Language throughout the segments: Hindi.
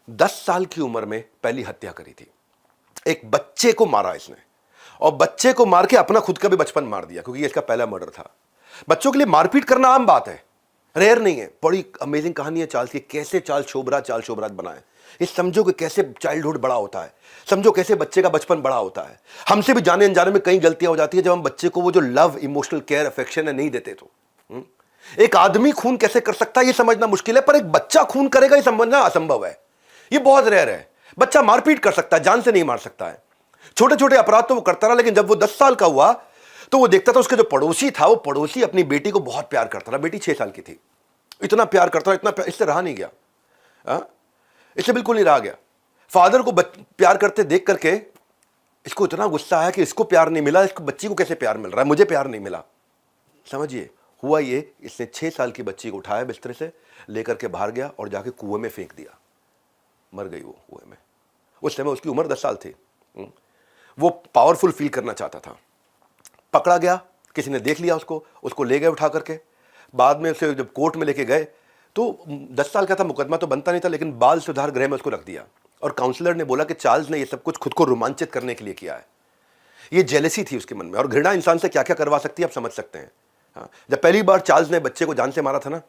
10 साल की उम्र में पहली हत्या करी थी। एक बच्चे को मारा इसने, और बच्चे को मार के अपना खुद का भी बचपन मार दिया, क्योंकि ये इसका पहला मर्डर था। बच्चों के लिए मारपीट करना आम बात है, रेयर नहीं है। बड़ी अमेजिंग कहानी है चार्ल्स की, कैसे चार्ल्स शोबराज बना है। ये समझो कि कैसे चाइल्डहुड बड़ा होता है, समझो कैसे बच्चे का बचपन बड़ा होता है। हमसे भी जाने अनजाने में कई गलतियां हो जाती है जब हम बच्चे को वो जो लव, इमोशनल केयर, अफेक्शन है नहीं देते तो। एक आदमी खून कैसे कर सकता है ये समझना मुश्किल है, पर एक बच्चा खून करेगा ये समझना असंभव है। ये बहुत रेयर है। बच्चा मारपीट कर सकता है, जान से नहीं मार सकता है। छोटे छोटे अपराध तो वो करता रहा, लेकिन जब वो 10 साल का हुआ तो वो देखता था उसके जो पड़ोसी था, वो पड़ोसी अपनी बेटी को बहुत प्यार करता था। बेटी 6 साल की थी, इतना प्यार करता था, इतना प्यार, इससे रहा नहीं गया। इससे बिल्कुल नहीं रहा गया। फादर को प्यार करते देख करके इसको इतना गुस्सा आया कि इसको प्यार नहीं मिला, इसको बच्ची को कैसे प्यार मिल रहा है, मुझे प्यार नहीं मिला। समझिए हुआ ये, इसने 6 साल की बच्ची को उठाया बिस्तर से, लेकर के बाहर गया और जाके कुएं में फेंक दिया। मर गई वो कुएं में। उस समय उसकी उम्र 10 साल थी। वो पावरफुल फील करना चाहता था। पकड़ा गया, किसी ने देख लिया उसको ले गए उठा करके। बाद में उसे जब कोर्ट में लेके गए तो 10 साल का था, मुकदमा तो बनता नहीं था, लेकिन बाल सुधार गृह में उसको रख दिया। और काउंसलर ने बोला कि चार्ल्स ने ये सब कुछ खुद को रोमांचित करने के लिए किया है। ये जेलसी थी उसके मन में, और घृणा इंसान से क्या क्या करवा सकती है आप समझ सकते हैं। हाँ, जब पहली बार चार्ल्स ने बच्चे को जान से मारा था ना,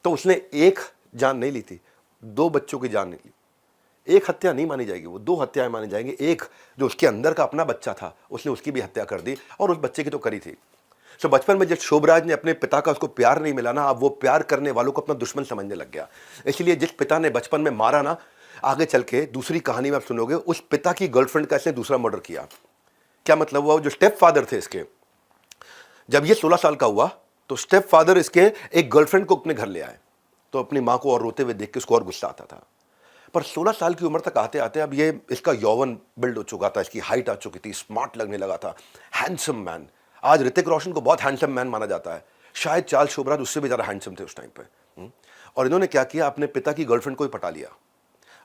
तो उसने एक जान नहीं ली थी, 2 बच्चों की जान नहीं ली। एक हत्या नहीं मानी जाएगी, वो 2 हत्याएं मानी जाएंगी। एक जो उसके अंदर का अपना बच्चा था, उसने उसकी भी हत्या कर दी, और उस बच्चे की तो करी थी। सो बचपन में जब शोभराज ने अपने पिता का उसको प्यार नहीं मिला ना, अब वो प्यार करने वालों को अपना दुश्मन समझने लग गया। इसलिए जिस पिता ने बचपन में मारा ना, आगे चल के दूसरी कहानी में आप सुनोगे, उस पिता की गर्लफ्रेंड का इसने दूसरा मर्डर किया। क्या मतलब हुआ? जो स्टेप फादर थे इसके, जब ये 16 साल का हुआ तो स्टेप फादर इसके एक गर्लफ्रेंड को अपने घर ले आए। तो अपनी माँ को और रोते हुए देख के उसको और गुस्सा आता था। पर 16 साल की उम्र तक आते आते अब ये इसका यौवन बिल्ड हो चुका था, इसकी हाइट आ चुकी थी, स्मार्ट लगने लगा था, हैंडसम मैन। आज ऋतिक रोशन को बहुत हैंडसम मैन माना जाता है, शायद चार्ल्स शोभराज उससे भी ज़्यादा हैंडसम थे उस टाइम पे। और इन्होंने क्या किया, अपने पिता की गर्लफ्रेंड को ही पटा लिया।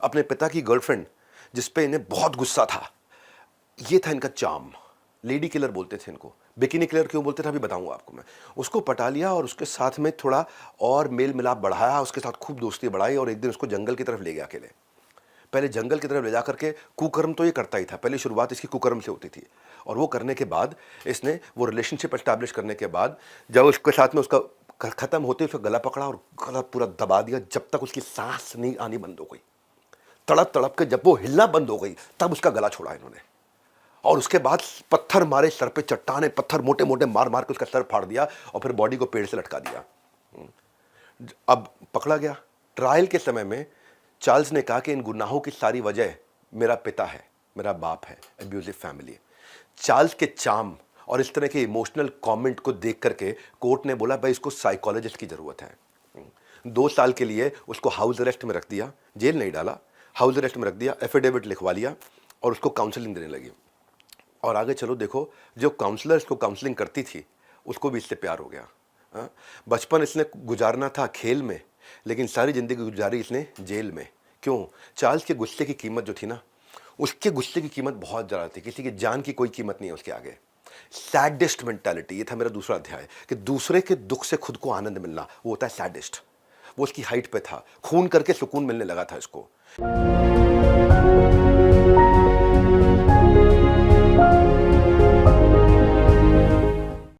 अपने पिता की गर्लफ्रेंड जिसपे इन्हें बहुत गुस्सा था, ये था इनका चार्म। लेडी किलर बोलते थे इनको, बिकिनी किलर क्यों बोलते थे अभी बताऊंगा आपको मैं। उसको पटा लिया और उसके साथ में थोड़ा और मेल मिलाप बढ़ाया, उसके साथ खूब दोस्ती बढ़ाई, और एक दिन उसको जंगल की तरफ ले गया अकेले। पहले जंगल की तरफ ले जा करके कुकर्म तो ये करता ही था, पहले शुरुआत इसकी कुकर्म से होती थी। और वो करने के बाद इसने वो रिलेशनशिप एस्टैब्लिश करने के बाद जब उसके साथ में उसका खत्म होते उसका गला पकड़ा और गला पूरा दबा दिया, जब तक उसकी सांस नहीं आनी बंद हो गई। तड़प तड़प के जब वो हिलना बंद हो गई तब उसका गला छोड़ा इन्होंने। और उसके बाद पत्थर मारे सर पे, चट्टाने पत्थर मोटे मोटे मार मार के उसका सर फाड़ दिया, और फिर बॉडी को पेड़ से लटका दिया। अब पकड़ा गया। ट्रायल के समय में चार्ल्स ने कहा कि इन गुनाहों की सारी वजह मेरा पिता है, मेरा बाप है, एब्यूजिव फैमिली। चार्ल्स के चार्म और इस तरह के इमोशनल कमेंट को देख करके कोर्ट ने बोला भाई इसको साइकोलॉजिस्ट की ज़रूरत है। 2 साल के लिए उसको हाउस अरेस्ट में रख दिया, जेल नहीं डाला, हाउस अरेस्ट में रख दिया, एफिडेविट लिखवा लिया और उसको काउंसलिंग देने लगी। और आगे चलो देखो, जो काउंसलर इसको काउंसलिंग करती थी उसको भी इससे प्यार हो गया। बचपन इसने गुजारना था खेल में, लेकिन सारी ज़िंदगी गुजारी इसने जेल में। क्यों? चार्ल्स के गुस्से की कीमत जो थी ना, उसके गुस्से की कीमत बहुत ज़्यादा थी, किसी की जान की कोई कीमत नहीं है उसके आगे। सैडिस्ट मेंटालिटी, ये था मेरा दूसरा अध्याय, कि दूसरे के दुख से खुद को आनंद मिलना, वो होता है सैडिस्ट। वो उसकी हाइट पे था, खून करके सुकून मिलने लगा था इसको।